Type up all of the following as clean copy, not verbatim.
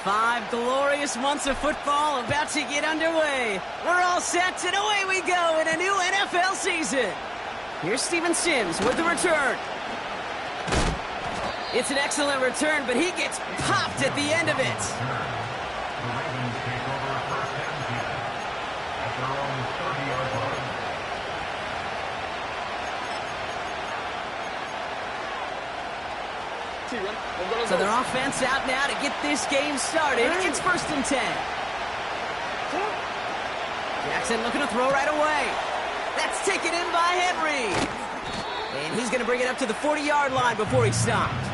5 glorious months of football about to get underway. We're all set, and away we go in a new NFL season. Here's Steven Sims with the return. It's an excellent return, but he gets popped at the end of it. So their offense out now to get this game started. It's 1st and 10. Jackson looking to throw right away. That's taken in by Henry. And he's going to bring it up to the 40-yard line before he stopped.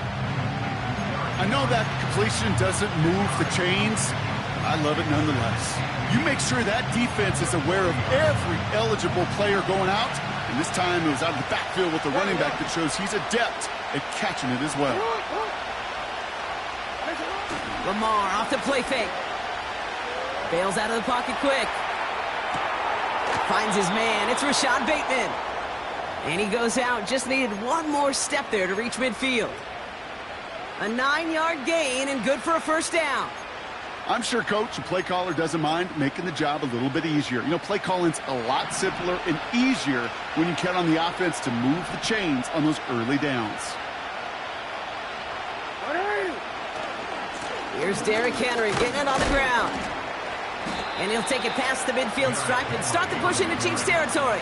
I know that completion doesn't move the chains. I love it nonetheless. You make sure that defense is aware of every eligible player going out. And this time it was out of the backfield with the running back that shows he's adept at catching it as well. Lamar off the play fake. Bails out of the pocket quick. Finds his man. It's Rashad Bateman. And he goes out. Just needed one more step there to reach midfield. A 9-yard gain and good for a 1st down. I'm sure coach and play caller doesn't mind making the job a little bit easier. You know, play calling's a lot simpler and easier when you count on the offense to move the chains on those early downs. Here's Derrick Henry getting it on the ground. And he'll take it past the midfield stripe and start the push into Chiefs territory.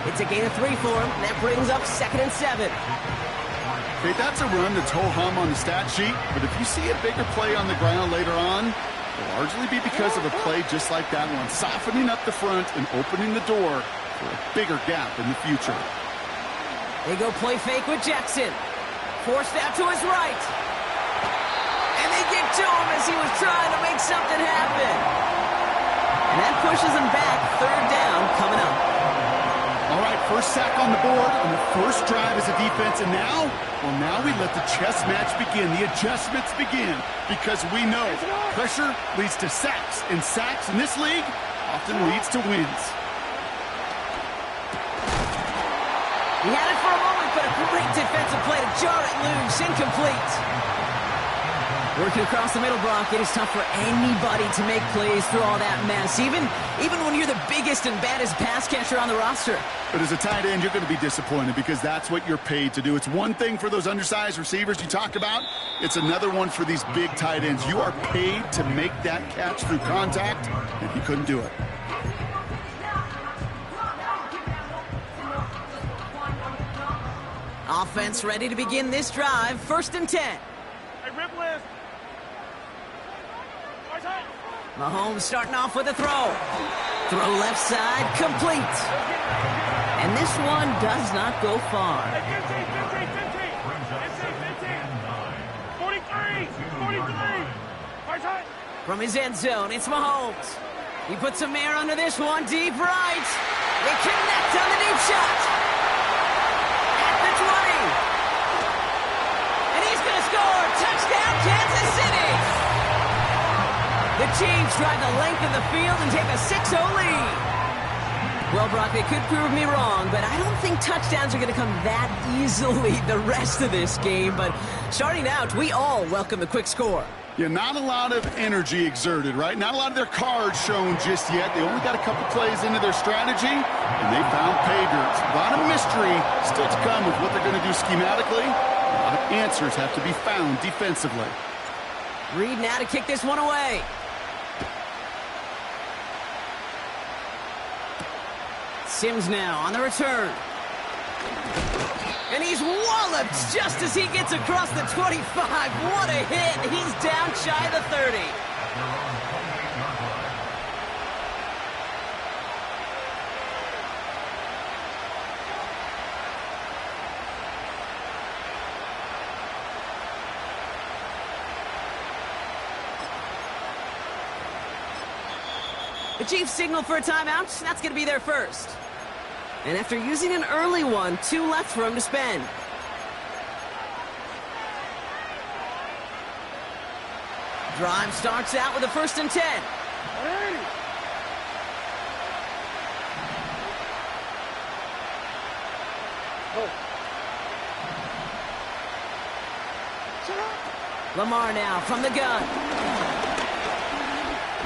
It's a gain of 3 for him. That brings up 2nd and 7. Okay, that's a run that's ho-hum on the stat sheet, but if you see a bigger play on the ground later on, it'll largely be because of a play just like that one, softening up the front and opening the door for a bigger gap in the future. They go play fake with Jackson. Forced out to his right. And they get to him as he was trying to make something happen. And that pushes him back. 3rd down coming up. All right, 1st sack on the board on the 1st drive as a defense. And now, well, now we let the chess match begin. The adjustments begin because we know pressure leads to sacks. And sacks in this league often leads to wins. He had it for a moment, but a great defensive play to jar it loose. Incomplete. Working across the middle block, it is tough for anybody to make plays through all that mess, even when you're the biggest and baddest pass catcher on the roster. But as a tight end, you're going to be disappointed because that's what you're paid to do. It's one thing for those undersized receivers you talk about. It's another one for these big tight ends. You are paid to make that catch through contact, and he couldn't do it. Offense ready to begin this drive. 1st and 10. Hey, rip list. Mahomes starting off with a throw. Throw left side, complete. And this one does not go far. 43. From his end zone, it's Mahomes. He puts some air under this one, deep right. They connect on the deep shot. At the 20. And he's going to score. Touchdown, Kansas City. The Chiefs drive the length of the field and take a 6-0 lead. Well, Brock, they could prove me wrong, but I don't think touchdowns are going to come that easily the rest of this game. But starting out, we all welcome the quick score. Yeah, not a lot of energy exerted, right? Not a lot of their cards shown just yet. They only got a couple plays into their strategy, and they found pay dirt. A lot of mystery still to come with what they're going to do schematically. A lot of answers have to be found defensively. Reed now to kick this one away. Sims now on the return. And he's walloped just as he gets across the 25. What a hit. He's down shy of the 30. The Chiefs signal for a timeout. That's going to be their first. And after using an early one, 2 left for him to spend. Drive starts out with a 1st and 10. Lamar now from the gun.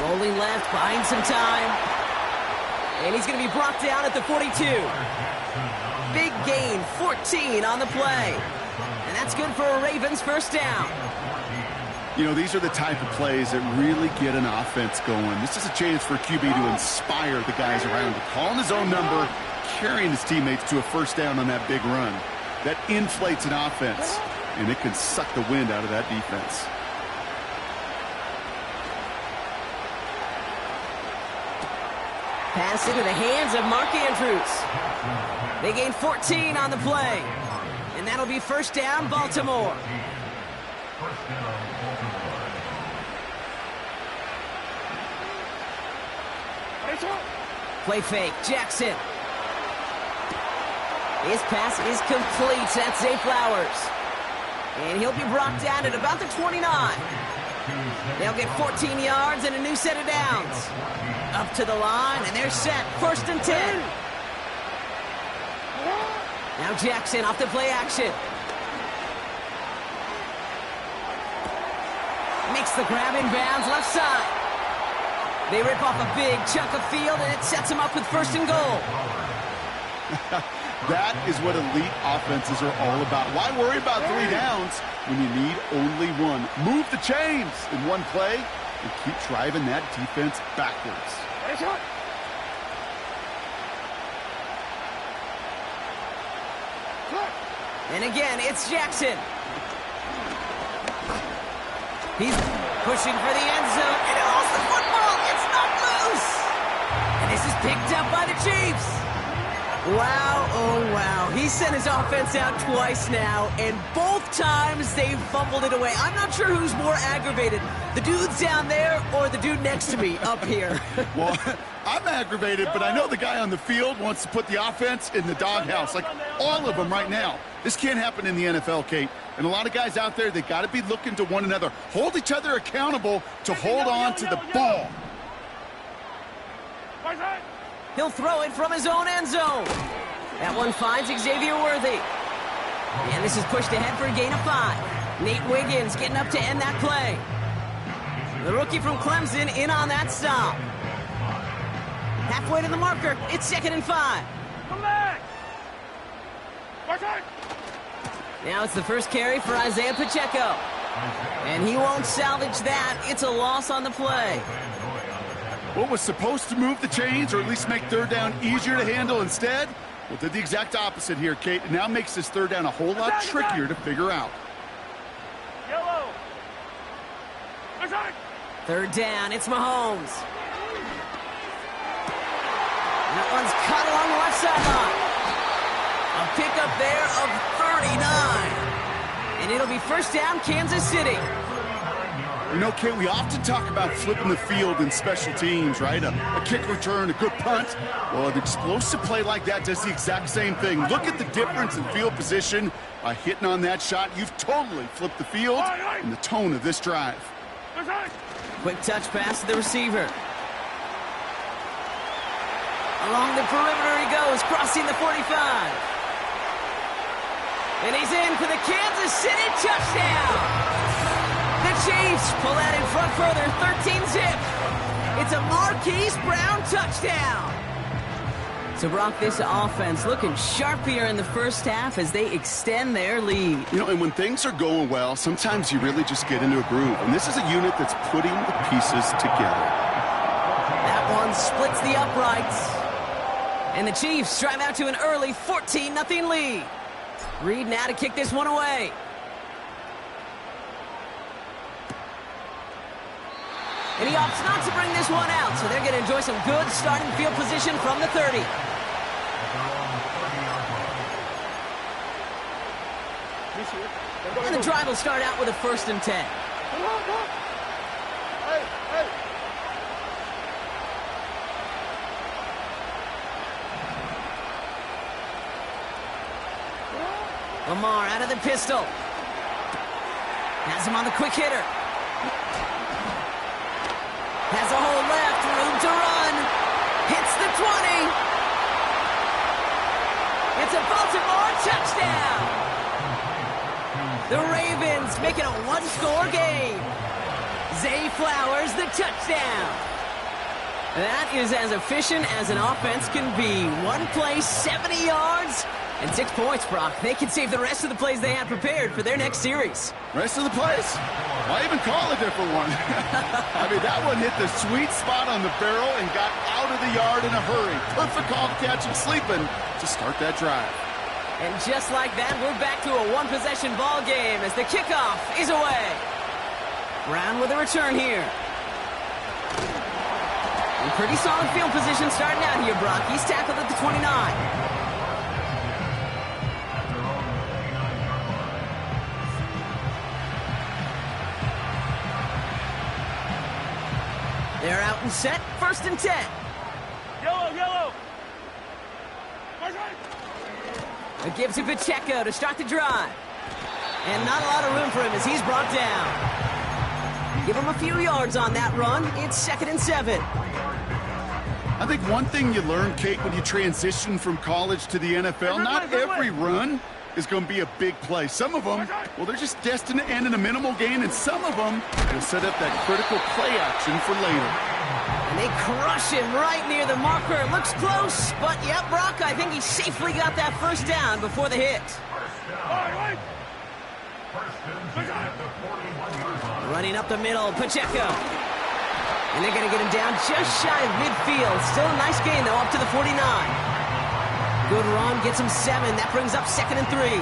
Rolling left, buying some time. And he's going to be brought down at the 42. Big gain, 14 on the play. And that's good for a Ravens first down. You know, these are the type of plays that really get an offense going. This is a chance for QB to inspire the guys around him. Calling his own number, carrying his teammates to a first down on that big run. That inflates an offense, and it can suck the wind out of that defense. Pass into the hands of Mark Andrews. They gain 14 on the play. And that'll be first down, Baltimore. Play fake, Jackson. His pass is complete. That's Zay Flowers. And he'll be brought down at about the 29. They'll get 14 yards and a new set of downs. Up to the line, and they're set. First and 10. Now Jackson off the play action. Makes the grab in bounds left side. They rip off a big chunk of field, and it sets them up with first and goal. That is what elite offenses are all about. Why worry about 3 downs when you need only one? Move the chains in one play and keep driving that defense backwards. And again, it's Jackson. He's pushing for the end zone, and it holds the football. It's not loose. And this is picked up by the Chiefs. Wow, oh wow. He sent his offense out twice now, and both times they fumbled it away. I'm not sure who's more aggravated, the dudes down there or the dude next to me up here. Well, I'm aggravated, but I know the guy on the field wants to put the offense in the doghouse, like all of them right now. This can't happen in the NFL, Kate. And a lot of guys out there, they got to be looking to one another. Hold each other accountable to hold on to the ball. He'll throw it from his own end zone. That one finds Xavier Worthy. And this is pushed ahead for a gain of 5. Nate Wiggins getting up to end that play. The rookie from Clemson in on that stop. Halfway to the marker, it's 2nd and 5. Come back! Now it's the first carry for Isaiah Pacheco. And he won't salvage that. It's a loss on the play. What was supposed to move the chains or at least make 3rd down easier to handle instead? Well, did the exact opposite here, Kate. It now makes this 3rd down a whole lot trickier to figure out. Yellow. 3rd down, it's Mahomes. And that one's cut along the left sideline. A pickup there of 39. And it'll be first down, Kansas City. You know, Kate, we often talk about flipping the field in special teams, right? A kick return, a good punt. Well, an explosive play like that does the exact same thing. Look at the difference in field position. By hitting on that shot, you've totally flipped the field and the tone of this drive. Quick touch pass to the receiver. Along the perimeter he goes, crossing the 45. And he's in for the Kansas City touchdown. The Chiefs pull that in front further, 13-zip. It's a Marquise Brown touchdown. So, Brock, this offense looking sharp here in the first half as they extend their lead. You know, and when things are going well, sometimes you really just get into a groove. And this is a unit that's putting the pieces together. That one splits the uprights. And the Chiefs drive out to an early 14-0 lead. Reed now to kick this one away. And he opts not to bring this one out, so they're going to enjoy some good starting field position from the 30. And the drive will start out with a 1st and 10. Lamar out of the pistol. Has him on the quick hitter. Has a hole left, room to run. Hits the 20. It's a Baltimore touchdown. The Ravens make it a one-score game. Zay Flowers, the touchdown. That is as efficient as an offense can be. One play, 70 yards, and 6 points, Brock. They can save the rest of the plays they had prepared for their next series. Rest of the plays? Why even call a different one? I mean, that one hit the sweet spot on the barrel and got out of the yard in a hurry. Perfect call to catch him sleeping to start that drive. And just like that, we're back to a one-possession ball game as the kickoff is away. Brown with a return here. And pretty solid field position starting out here, Brock. He's tackled at the 29. They're out and set. 1st and 10. Yellow, yellow. It gives to Pacheco to start the drive. And not a lot of room for him as he's brought down. Give him a few yards on that run. It's 2nd and 7. I think one thing you learn, Kate, when you transition from college to the NFL, not every run is going to be a big play. Some of them, well, they're just destined to end in a minimal gain, and some of them will set up that critical play action for later. And they crush him right near the marker. Looks close, but yeah, Brock, I think he safely got that 1st down before the hit. Running up the middle, Pacheco. And they're going to get him down just shy of midfield. Still a nice gain, though, up to the 49. Good run, gets him 7. That brings up 2nd and 3.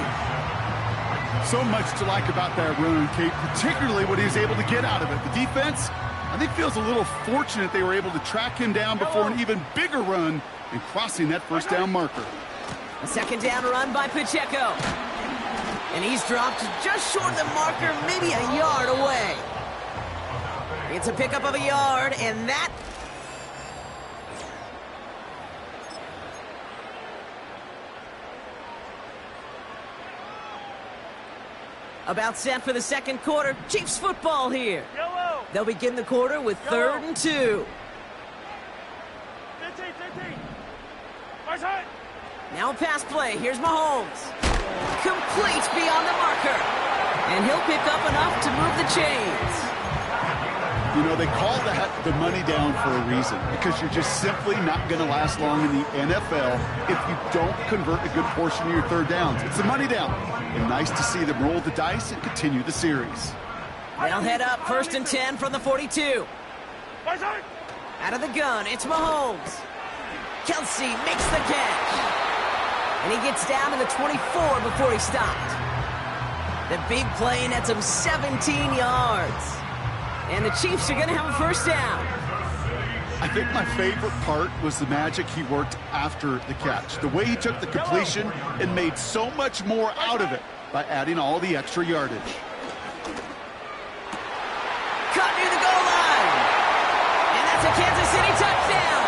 So much to like about that run, Kate, particularly what he was able to get out of it. The defense, I think, feels a little fortunate they were able to track him down before an even bigger run and crossing that 1st down marker. A 2nd down run by Pacheco. And he's dropped just short of the marker, maybe a yard away. It's a pickup of a yard, and that... About set for the 2nd quarter. Chiefs football here. Yellow. They'll begin the quarter with 3rd and 2. 15. My side. Now a pass play. Here's Mahomes. Complete beyond the marker. And he'll pick up enough to move the chains. You know, they call that the money down for a reason, because you're just simply not going to last long in the NFL if you don't convert a good portion of your 3rd downs. It's the money down. And nice to see them roll the dice and continue the series. They'll head up 1st and 10 from the 42. My side. Out of the gun, it's Mahomes. Kelsey makes the catch. And he gets down to the 24 before he stopped. The big play nets him 17 yards. And the Chiefs are going to have a 1st down. I think my favorite part was the magic he worked after the catch. The way he took the completion and made so much more out of it by adding all the extra yardage. Caught near the goal line. And that's a Kansas City touchdown.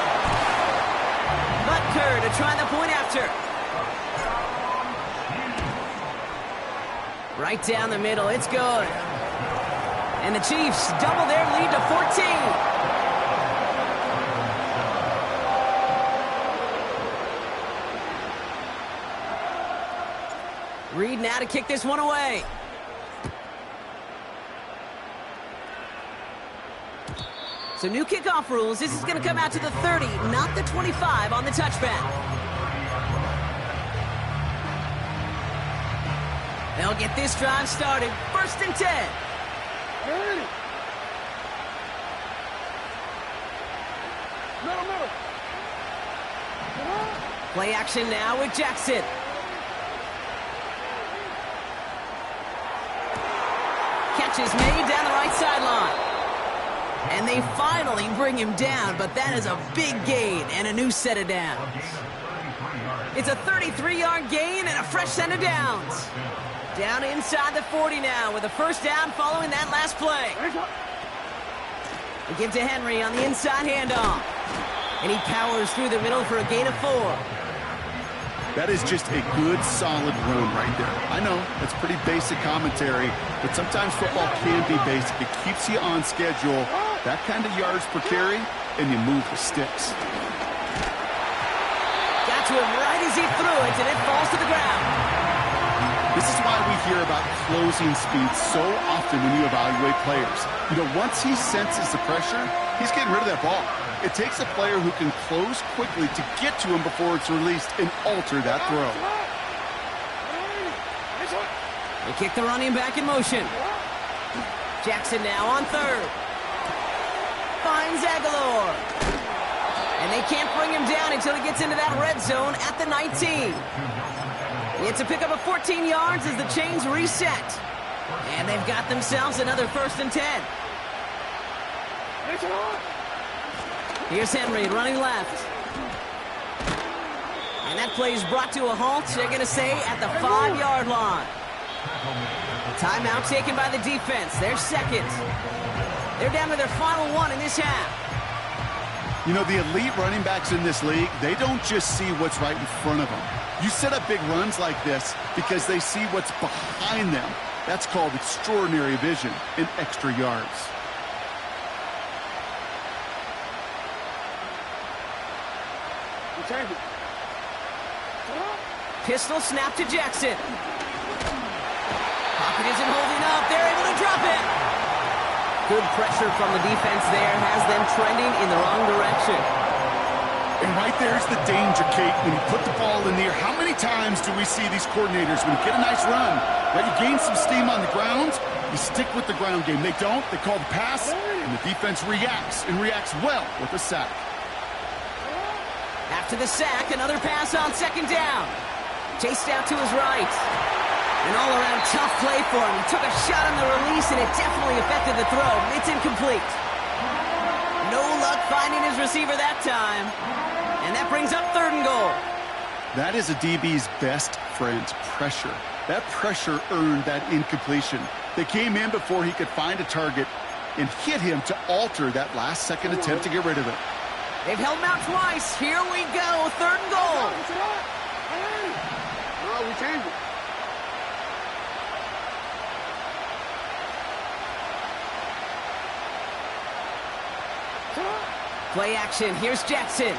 Butker to try the point after. Right down the middle. It's good. And the Chiefs double their lead to 14. Reed now to kick this one away. So new kickoff rules. This is going to come out to the 30, not the 25 on the touchback. They'll get this drive started. 1st and 10. Play action now with Jackson. Catch is made down the right sideline. And they finally bring him down, but that is a big gain and a new set of downs. It's a 33-yard gain and a fresh set of downs. Down inside the 40 now with a 1st down following that last play. They give to Henry on the inside handoff. And he powers through the middle for a gain of 4. That is just a good, solid run right there. I know, that's pretty basic commentary, but sometimes football can be basic. It keeps you on schedule, that kind of yards per carry, and you move the sticks. Got to him right as he threw it, and it falls to the ground. This is why we hear about closing speed so often when you evaluate players. You know, once he senses the pressure, he's getting rid of that ball. It takes a player who can close quickly to get to him before it's released and alter that throw. They kick the running back in motion. Jackson now on third. Finds Aguilar. And they can't bring him down until he gets into that red zone at the 19. It's a pickup of 14 yards as the chains reset. And they've got themselves another 1st and 10. Here's Henry running left. And that play is brought to a halt, they're going to say, at the 5-yard line. Timeout taken by the defense. They're second. They're down to their final one in this half. You know, the elite running backs in this league, they don't just see what's right in front of them. You set up big runs like this because they see what's behind them. That's called extraordinary vision and extra yards. Pistol snap to Jackson. Pocket isn't holding up. They're able to drop it. Good pressure from the defense there has them trending in the wrong direction. And right there's the danger, Kate, when you put the ball in the air. How many times do we see these coordinators, when you get a nice run, that you gain some steam on the ground, you stick with the ground game. They don't. They call the pass, and the defense reacts, and reacts well with a sack. After the sack, another pass on 2nd down. Chased out to his right. An all-around tough play for him. He took a shot on the release, and it definitely affected the throw. It's incomplete. No luck finding his receiver that time. And that brings up 3rd and goal. That is a DB's best friend, pressure. That pressure earned that incompletion. They came in before he could find a target and hit him to alter that last-second attempt to get rid of it. They've held him out twice. Here we go. 3rd and goal. We changed it. Play action. Here's Jackson.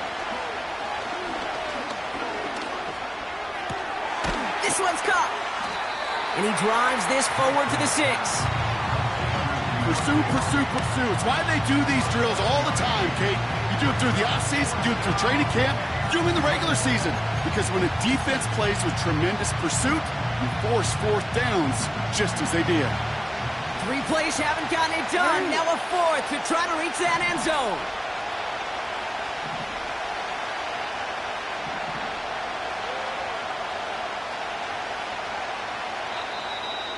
This one's caught. And he drives this forward to the 6. Pursue, pursue, pursue. It's why they do these drills all the time, Kate. You do it through the offseason, you do it through training camp, you do them in the regular season. Because when a defense plays with tremendous pursuit, you force 4th downs just as they did. 3 plays haven't gotten it done. Now a 4th to try to reach that end zone.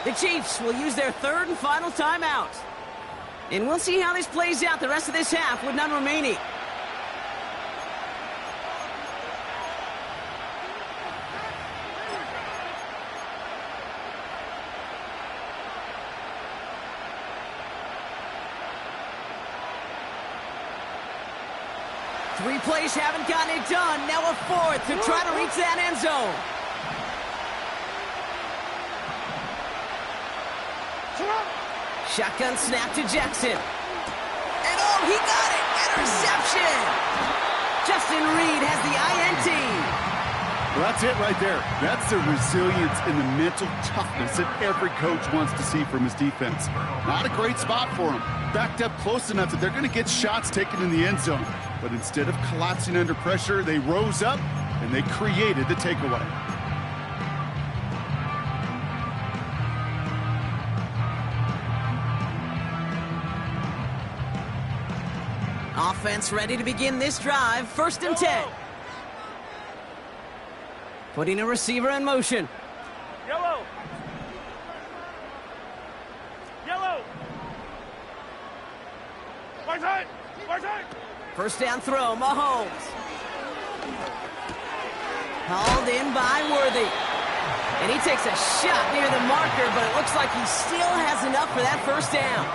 The Chiefs will use their 3rd and final timeout. And we'll see how this plays out the rest of this half with none remaining. Three plays haven't gotten it done. Now a 4th to try to reach that end zone. Shotgun snap to Jackson. And oh, he got it! Interception! Justin Reed has the INT. Well, that's it right there. That's the resilience and the mental toughness that every coach wants to see from his defense. Not a great spot for him. Backed up close enough that they're going to get shots taken in the end zone. But instead of collapsing under pressure, they rose up and they created the takeaway. Offense ready to begin this drive. 1st and 10. Putting a receiver in motion. Yellow. Yellow. Right side. Right side. 1st down throw, Mahomes. Hauled in by Worthy. And he takes a shot near the marker, but it looks like he still has enough for that 1st down.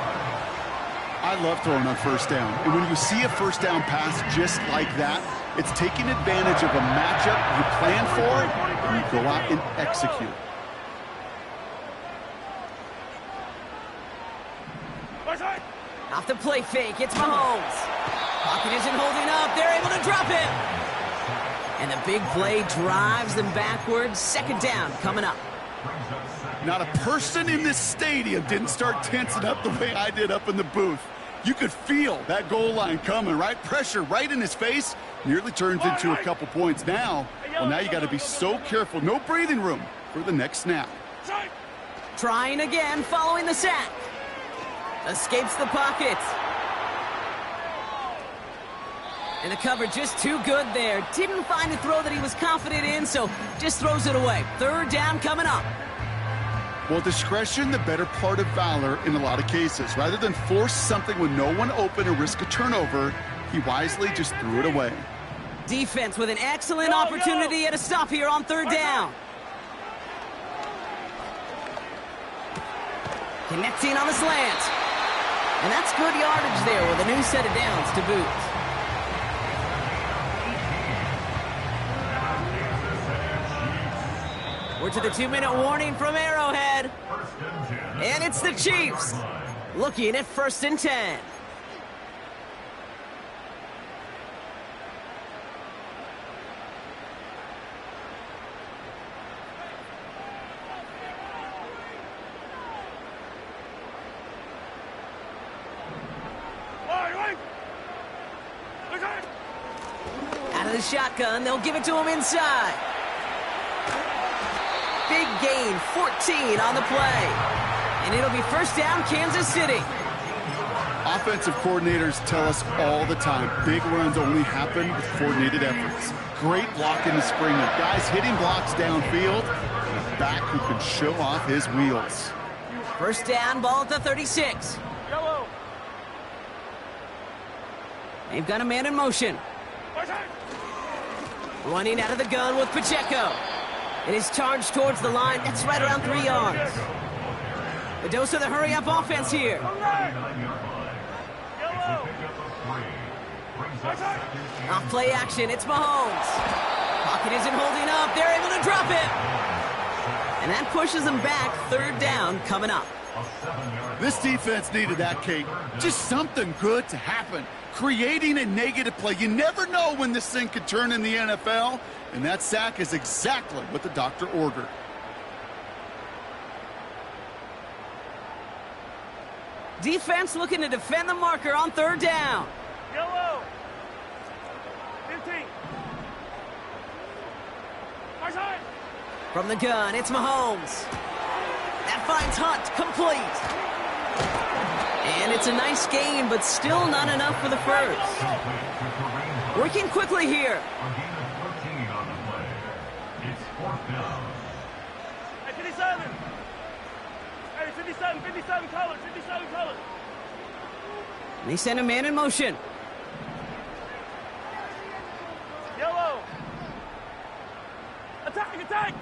I love throwing on 1st down. And when you see a 1st down pass just like that, it's taking advantage of a matchup you plan for, and you go out and execute. Off the play fake, it's Mahomes. Pocket isn't holding up. They're able to drop it. And the big play drives them backwards. 2nd down coming up. Not a person in this stadium didn't start tensing up the way I did up in the booth. You could feel that goal line coming, right? Pressure right in his face. Nearly turns into a couple points now. Well, now you got to be so careful. No breathing room for the next snap. Trying again, following the sack. Escapes the pocket. And the cover just too good there. Didn't find a throw that he was confident in, so just throws it away. Third down coming up. Well, discretion, the better part of valor in a lot of cases. Rather than force something with no one open or risk a turnover, he wisely just threw it away. Defense with an excellent opportunity at a stop here on third down. Connecting on the slant. And that's good yardage there with a new set of downs to boot. We're to the 2-minute warning from Arrowhead. And it's the Chiefs looking at 1st and 10. Out of the shotgun, they'll give it to him inside. Big gain, 14 on the play. And it'll be 1st down, Kansas City. Offensive coordinators tell us all the time, big runs only happen with coordinated efforts. Great block in the Springer. Guys hitting blocks downfield, and a back who can show off his wheels. 1st down, ball at the 36. Yellow. They've got a man in motion. Running out of the gun with Pacheco. It is charged towards the line. That's right around 3 yards. The dose of the hurry-up offense here. Off play action, it's Mahomes. Pocket isn't holding up. They're able to drop it. And that pushes them back. 3rd down coming up. This defense needed that, Kate. Just something good to happen. Creating a negative play. You never know when this thing could turn in the NFL, and that sack is exactly what the doctor ordered. Defense looking to defend the marker on 3rd down. Yellow. 15. From the gun, it's Mahomes. That finds Hunt, complete. And it's a nice gain, but still not enough for the first. Working quickly here. It's 4th down. Hey, 57. Hey, 57 colors, 57 colors. And they send a man in motion. Yellow. Attack. Attack.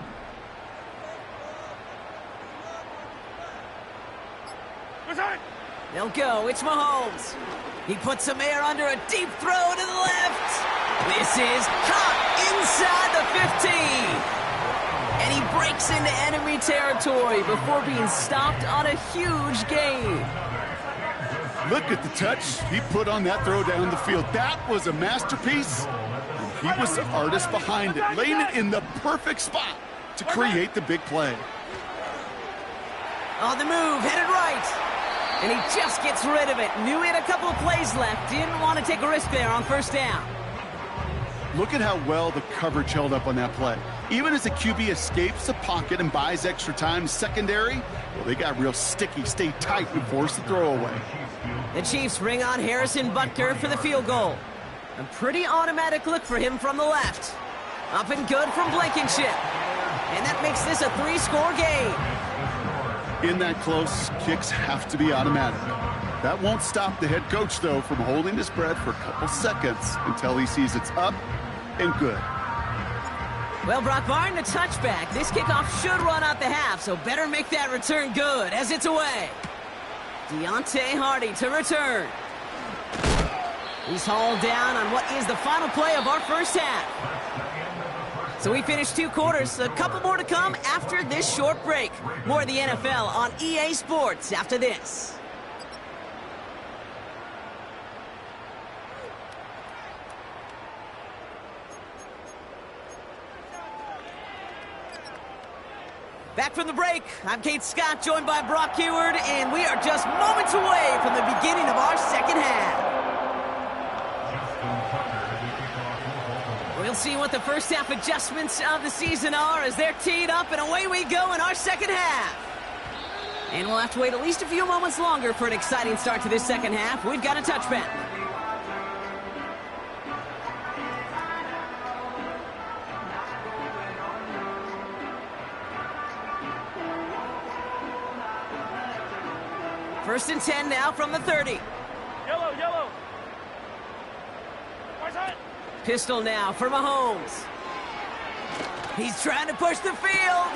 They'll go. It's Mahomes. He puts some air under a deep throw to the left. This is caught inside the 15. And he breaks into enemy territory before being stopped on a huge gain. Look at the touch he put on that throw down the field. That was a masterpiece. And he was the artist behind it, laying it in the perfect spot to create the big play. On the move, headed right. And he just gets rid of it. Knew he had a couple of plays left. Didn't want to take a risk there on 1st down. Look at how well the coverage held up on that play. Even as the QB escapes the pocket and buys extra time secondary, well, they got real sticky, stay tight, and force the throw away. The Chiefs bring on Harrison Butker for the field goal. A pretty automatic look for him from the left. Up and good from Blankenship. And that makes this a 3-score game. In that close, kicks have to be automatic. That won't stop the head coach, though, from holding his breath for a couple seconds until he sees it's up and good. Well, Brock, barring the touchback, this kickoff should run out the half, so better make that return good as it's away. Deontay Hardy to return. He's hauled down on what is the final play of our 1st half. So we finished 2 quarters, a couple more to come after this short break. More of the NFL on EA Sports after this. Back from the break, I'm Kate Scott, joined by Brock Huard, and we are just moments away from the beginning of our second half. We'll see what the first half adjustments of the season are as they're teed up, and away we go in our second half. And we'll have to wait at least a few moments longer for an exciting start to this second half. We've got a touchback. First and 10 now from the 30. Yellow, yellow. Right side. Pistol now for Mahomes. He's trying to push the field.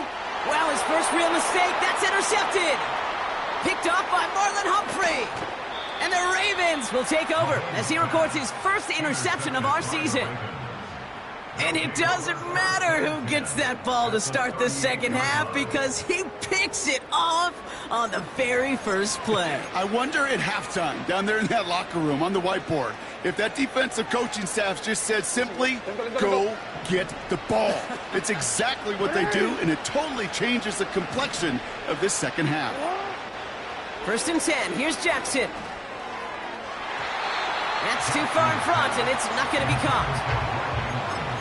Wow, his first real mistake. That's intercepted. Picked off by Marlon Humphrey. And the Ravens will take over as he records his first interception of our season. And it doesn't matter who gets that ball to start the second half because he picks it off on the very first play. I wonder at halftime, down there in that locker room on the whiteboard, if that defensive coaching staff just said simply, go get the ball. It's exactly what they do, and it totally changes the complexion of this second half. First and 10, here's Jackson. That's too far in front, and it's not going to be caught.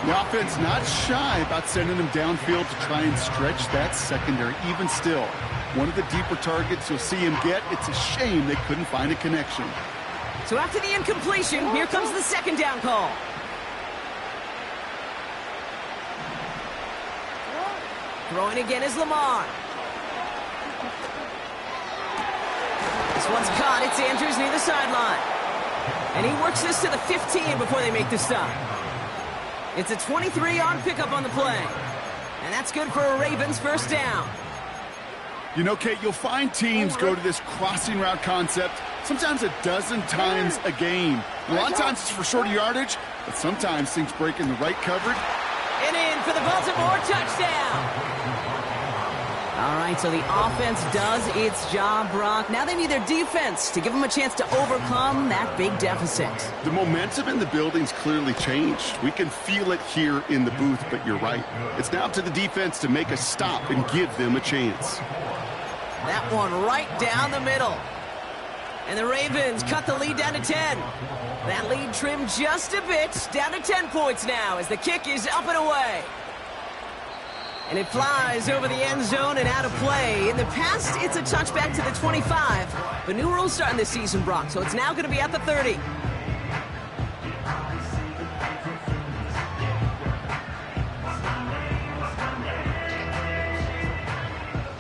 The offense not shy about sending them downfield to try and stretch that secondary. Even still, one of the deeper targets you'll see him get, it's a shame they couldn't find a connection. So after the incompletion, here comes the second down call. Throwing again is Lamar. This one's caught. It's Andrews near the sideline. And he works this to the 15 before they make the stop. It's a 23-yard pickup on the play. And that's good for a Ravens first down. You know, Kate, you'll find teams go to this crossing route concept sometimes a dozen times a game. A lot of times it's for shorter yardage, but sometimes things break in the right coverage. And in for the Baltimore touchdown. All right, so the offense does its job, Brock. Now they need their defense to give them a chance to overcome that big deficit. The momentum in the building's clearly changed. We can feel it here in the booth, but you're right. It's now up to the defense to make a stop and give them a chance. That one right down the middle. And the Ravens cut the lead down to 10. That lead trimmed just a bit, down to 10 points now as the kick is up and away. And it flies over the end zone and out of play. In the past, it's a touchback to the 25. But new rules starting this season, Brock, so it's now going to be at the 30.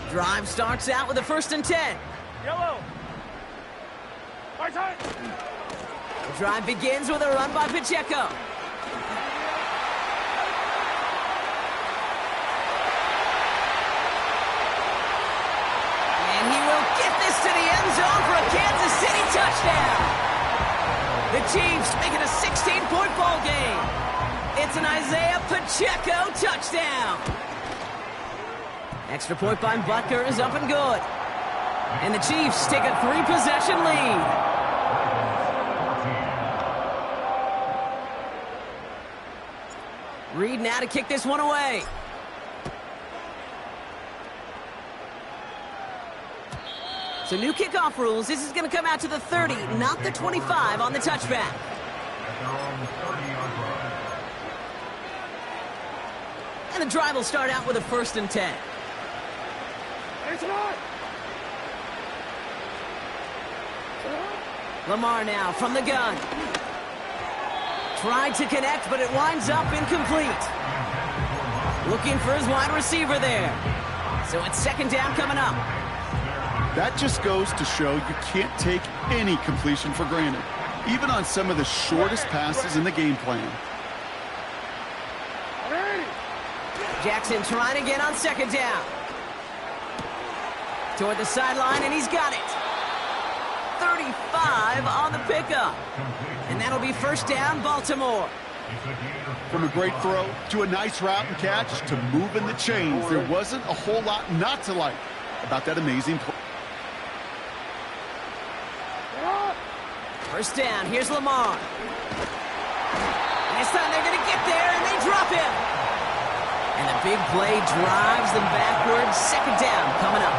Drive starts out with a first and 10. Yellow. Right side. The drive begins with a run by Pacheco. And he will get this to the end zone for a Kansas City touchdown. The Chiefs making a 16-point ball game. It's an Isaiah Pacheco touchdown. Extra point by Butker is up and good. And the Chiefs take a 3-possession lead. Reed now to kick this one away. So new kickoff rules. This is going to come out to the 30, not the 25 on the touchback. And the drive will start out with a first and 10. Lamar now from the gun. Tried to connect, but it winds up incomplete. Looking for his wide receiver there. So it's second down coming up. That just goes to show you can't take any completion for granted, even on some of the shortest passes in the game plan. Jackson trying to get on second down. Toward the sideline, and he's got it. 35 on the pickup. And that'll be first down, Baltimore. From a great throw to a nice route and catch to moving the chains, there wasn't a whole lot not to like about that amazing play. First down, here's Lamar. And this time they're going to get there, and they drop him. And the big play drives them backwards. Second down coming up.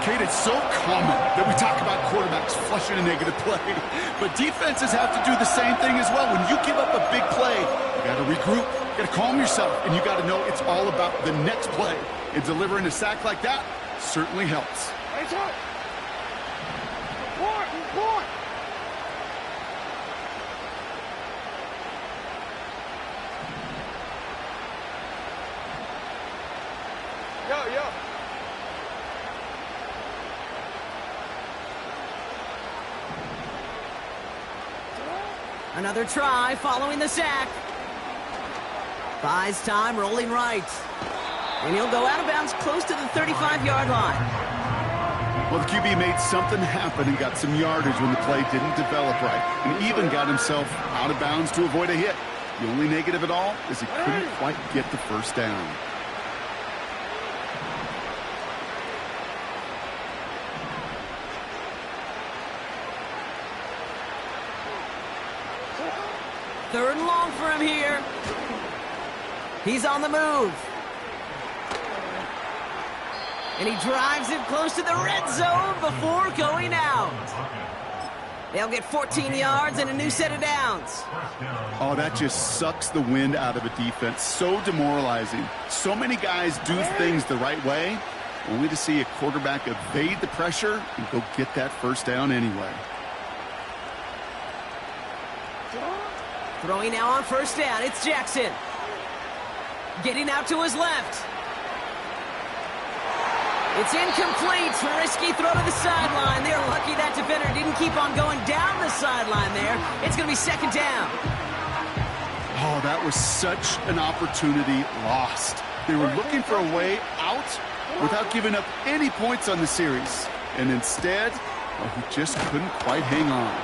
Kate, it's so common that we talk about quarterbacks flushing a negative play, but defenses have to do the same thing as well. When you give up a big play, you got to regroup, you got to calm yourself, and you got to know it's all about the next play. And delivering a sack like that certainly helps. Another try following the sack. Buys time, rolling right. And he'll go out of bounds close to the 35-yard line. Well, the QB made something happen and got some yardage when the play didn't develop right, and even got himself out of bounds to avoid a hit. The only negative at all is he couldn't quite get the first down. Third and long for him here. He's on the move. And he drives it close to the red zone before going out. They'll get 14 yards and a new set of downs. Oh, that just sucks the wind out of a defense. So demoralizing. So many guys do things the right way, only to see a quarterback evade the pressure and go get that first down anyway. Throwing now on first down, it's Jackson. Getting out to his left. It's incomplete. Risky throw to the sideline. They're lucky that defender didn't keep on going down the sideline there. It's going to be second down. Oh, that was such an opportunity lost. They were looking for a way out without giving up any points on the series. And instead, well, he just couldn't quite hang on.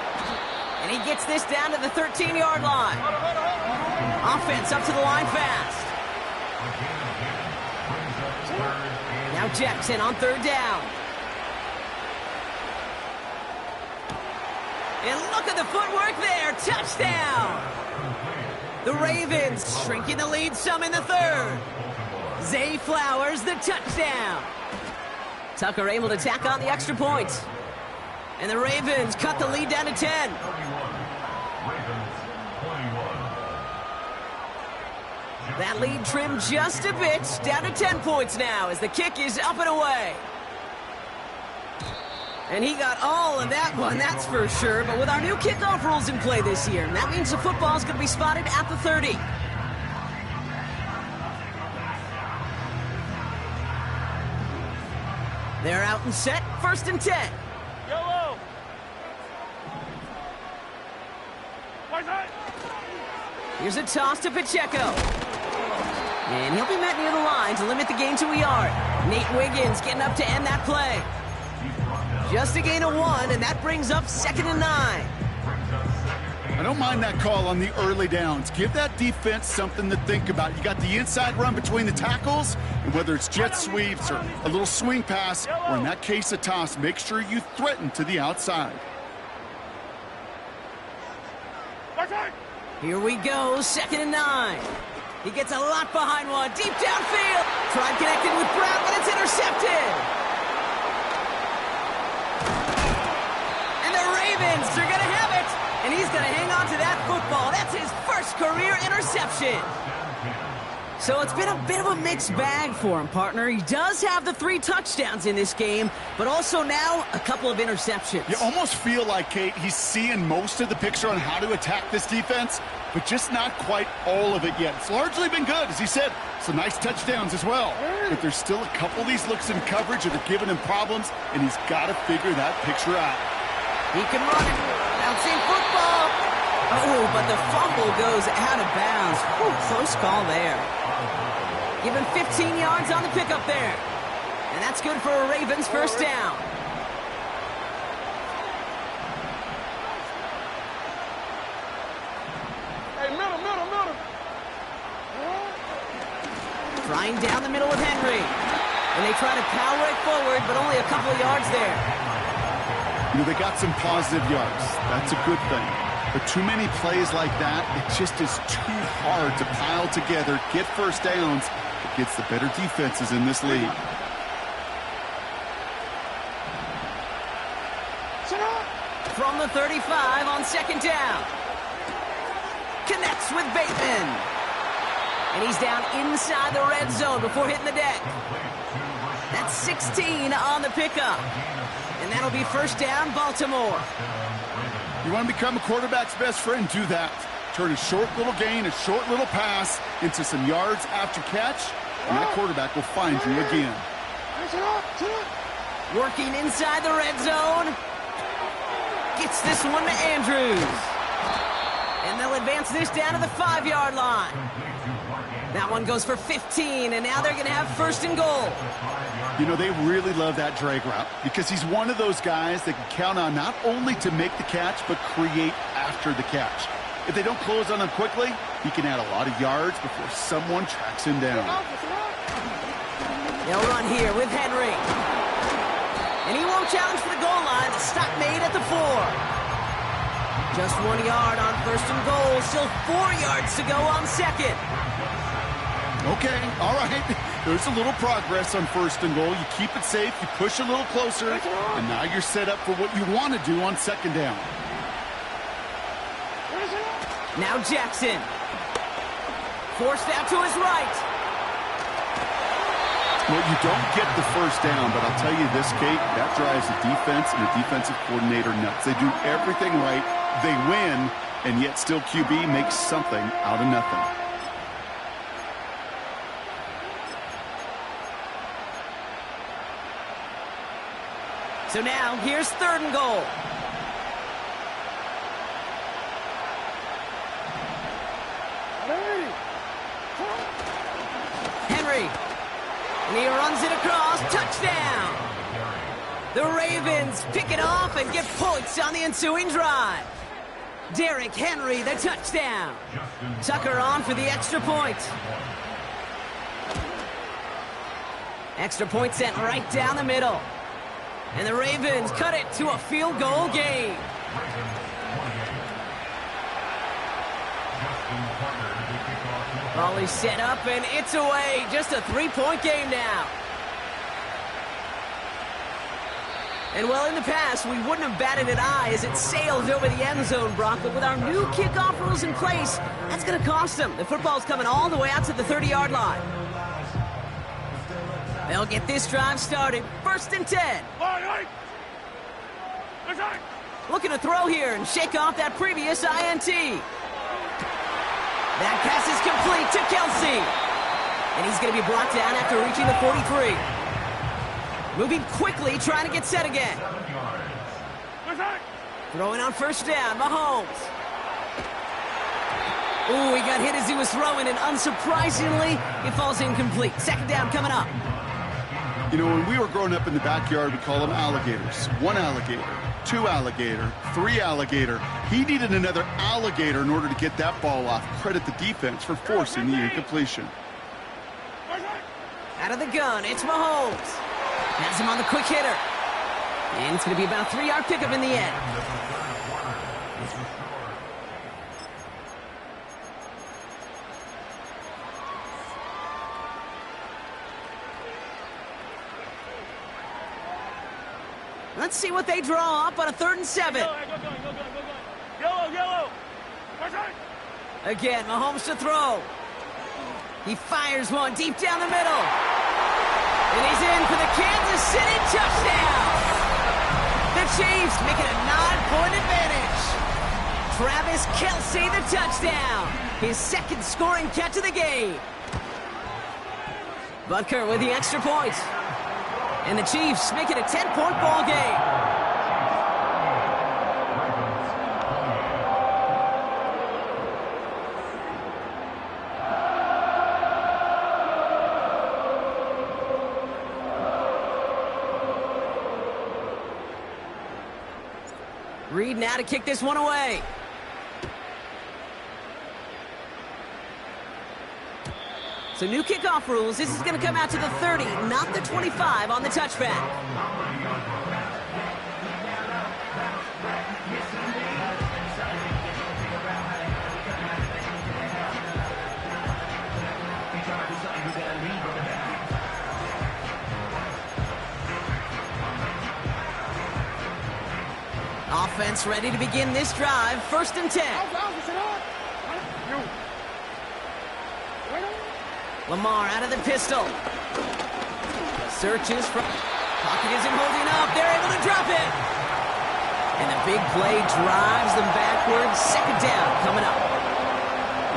And he gets this down to the 13-yard line. Offense up to the line fast. Now Jackson on third down. And look at the footwork there. Touchdown. The Ravens shrinking the lead some in the third. Zay Flowers, the touchdown. Tucker able to tack on the extra point. And the Ravens cut the lead down to 10. That lead trimmed just a bit, down to 10 points now as the kick is up and away. And he got all of that one, that's for sure. But with our new kickoff rules in play this year, that means the football is going to be spotted at the 30. They're out and set, first and 10. Yellow. Here's a toss to Pacheco. And he'll be met near the line to limit the gain to a yard. Nate Wiggins getting up to end that play. Just a gain of 1, and that brings up 2nd and 9. I don't mind that call on the early downs. Give that defense something to think about. You got the inside run between the tackles, and whether it's jet sweeps or a little swing pass, or in that case a toss, make sure you threaten to the outside. Here we go, 2nd and 9. He gets a lot behind one, deep downfield. Tried connecting with Brown, but it's intercepted. And the Ravens are going to have it. And he's going to hang on to that football. That's his first career interception. So it's been a bit of a mixed bag for him, partner. He does have the 3 touchdowns in this game, but also now a couple of interceptions. You almost feel like, Kate, he's seeing most of the picture on how to attack this defense, but just not quite all of it yet. It's largely been good, as he said. Some nice touchdowns as well. But there's still a couple of these looks in coverage that are giving him problems, and he's got to figure that picture out. He can run it. Bouncing football. Oh, but the fumble goes out of bounds. Ooh, close call there. Give him 15 yards on the pickup there. And that's good for a Ravens first down. Hey, middle. Flying down the middle with Henry. And they try to power it forward, but only a couple of yards there. You know, they got some positive yards. That's a good thing. But too many plays like that, it just is too hard to pile together, get first downs against the better defenses in this league. From the 35 on second down. Connects with Bateman. And he's down inside the red zone before hitting the deck. That's 16 on the pickup. And that'll be first down, Baltimore. You want to become a quarterback's best friend? Do that. Turn a short little gain, a short little pass into some yards after catch, and that quarterback will find you again. Working inside the red zone. Gets this one to Andrews. And they'll advance this down to the 5-yard line. That one goes for 15, and now they're going to have first and goal. You know, they really love that drag route because he's one of those guys that can count on not only to make the catch, but create after the catch. If they don't close on him quickly, he can add a lot of yards before someone tracks him down. They'll run here with Henry. And he won't challenge for the goal line. The stop made at the 4. Just 1 yard on first and goal. Still 4 yards to go on second. Okay, all right. There's a little progress on first and goal. You keep it safe, you push a little closer, and now you're set up for what you want to do on second down. Now Jackson. Forced out to his right. Well, you don't get the first down, but I'll tell you this, Kate, that drives the defense and the defensive coordinator nuts. They do everything right, they win, and yet still QB makes something out of nothing. So now, here's third and goal. Henry. And he runs it across. Touchdown. The Ravens pick it off and get points on the ensuing drive. Derrick Henry, the touchdown. Tucker on for the extra point. Extra point sent right down the middle. And the Ravens cut it to a field goal game. Volley set up, and it's away. Just a 3-point game now. And well, in the past, we wouldn't have batted an eye as it sailed over the end zone, Brock. But with our new kickoff rules in place, that's going to cost them. The football's coming all the way out to the 30-yard line. They'll get this drive started. First and 10. Looking to throw here and shake off that previous INT. That pass is complete to Kelsey. And he's going to be brought down after reaching the 43. Moving quickly, trying to get set again. Throwing on first down, Mahomes. Ooh, he got hit as he was throwing, and unsurprisingly, it falls incomplete. Second down coming up. You know, when we were growing up in the backyard, we call them alligators. 1 alligator, 2 alligator, 3 alligator. He needed another alligator in order to get that ball off. Credit the defense for forcing the incompletion. Out of the gun, it's Mahomes. Has him on the quick hitter. And it's going to be about a 3-yard pickup in the end. Let's see what they draw up on a 3rd and 7. Yellow. Again, Mahomes to throw. He fires one deep down the middle. And he's in for the Kansas City touchdown. The Chiefs make it a 9-point advantage. Travis Kelce, the touchdown. His 2nd scoring catch of the game. Butker with the extra point. And the Chiefs make it a 10-point ball game. Reed now to kick this one away. So new kickoff rules. This is going to come out to the 30, not the 25 on the touchback. Offense ready to begin this drive. 1st and 10. Lamar out of the pistol. Searches from... Pocket isn't holding up. They're able to drop it. And the big play drives them backwards. 2nd down coming up.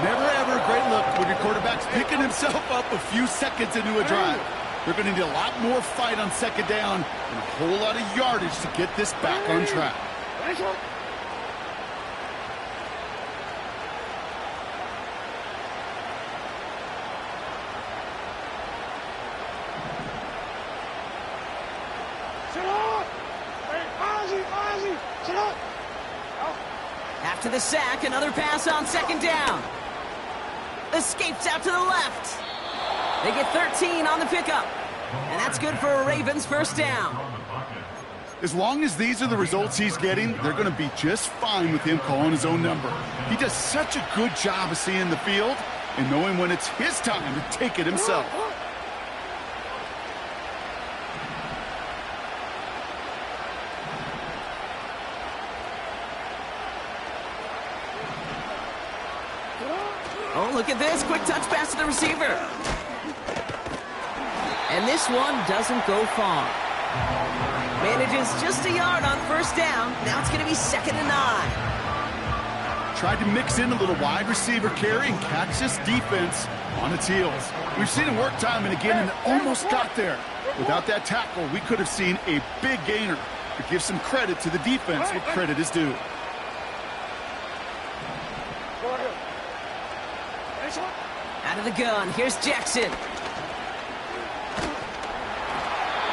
Never ever a great look when your quarterback's picking himself up a few seconds into a drive. They're going to need a lot more fight on 2nd down and a whole lot of yardage to get this back on track. After the sack, another pass on 2nd down. Escapes out to the left. They get 13 on the pickup. And that's good for a Ravens 1st down. As long as these are the results he's getting, they're going to be just fine with him calling his own number. He does such a good job of seeing the field and knowing when it's his time to take it himself. Oh, look at this. Quick touch pass to the receiver. And this one doesn't go far. Manages just a yard on 1st down. Now it's going to be 2nd and 9. Tried to mix in a little wide receiver carry and catch this defense on its heels. We've seen it work time and again, and it almost got there. Without that tackle, we could have seen a big gainer. But give some credit to the defense where credit is due. Out of the gun, here's Jackson.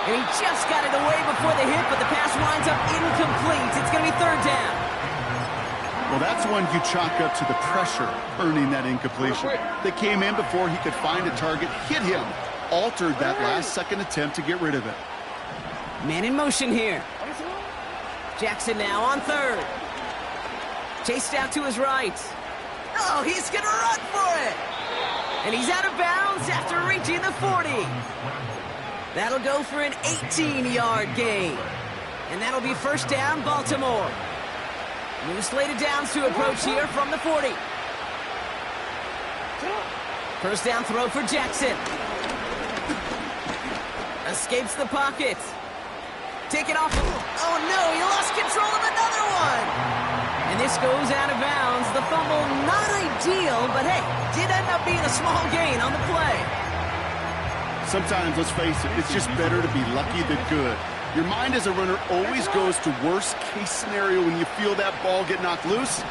And he just got it away before the hit, but the pass winds up incomplete. It's going to be 3rd down. Well, that's one you chalk up to the pressure earning that incompletion. They came in before he could find a target, hit him, altered that last-second attempt to get rid of it. Man in motion here. Jackson now on 3rd. Chased out to his right. Oh, he's going to run for it. And he's out of bounds after reaching the 40. That'll go for an 18-yard gain. And that'll be 1st down, Baltimore. New slated downs to approach here from the 40. 1st down throw for Jackson. Escapes the pocket. Take it off. Oh, no, he lost control of another one. And this goes out of bounds. The fumble, not ideal, but hey, did end up being a small gain on the play. Sometimes, let's face it, it's just better to be lucky than good. Your mind as a runner always goes to worst-case scenario when you feel that ball get knocked loose.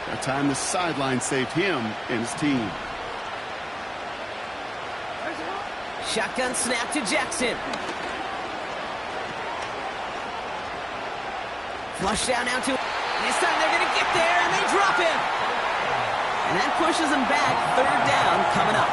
That time the sideline saved him and his team. Shotgun snap to Jackson. Flush down now to... This time they're going to get there, and they drop him. And that pushes them back. 3rd down coming up.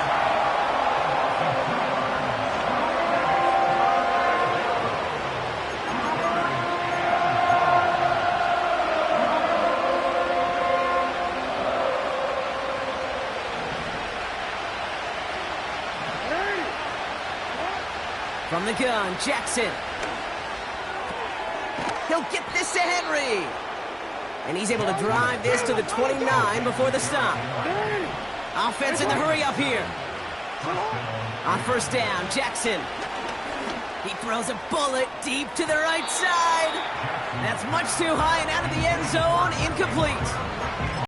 From the gun, Jackson. He'll get this to Henry. And he's able to drive this to the 29 before the stop. Offense in the hurry up here. On 1st down, Jackson. He throws a bullet deep to the right side. That's much too high and out of the end zone. Incomplete.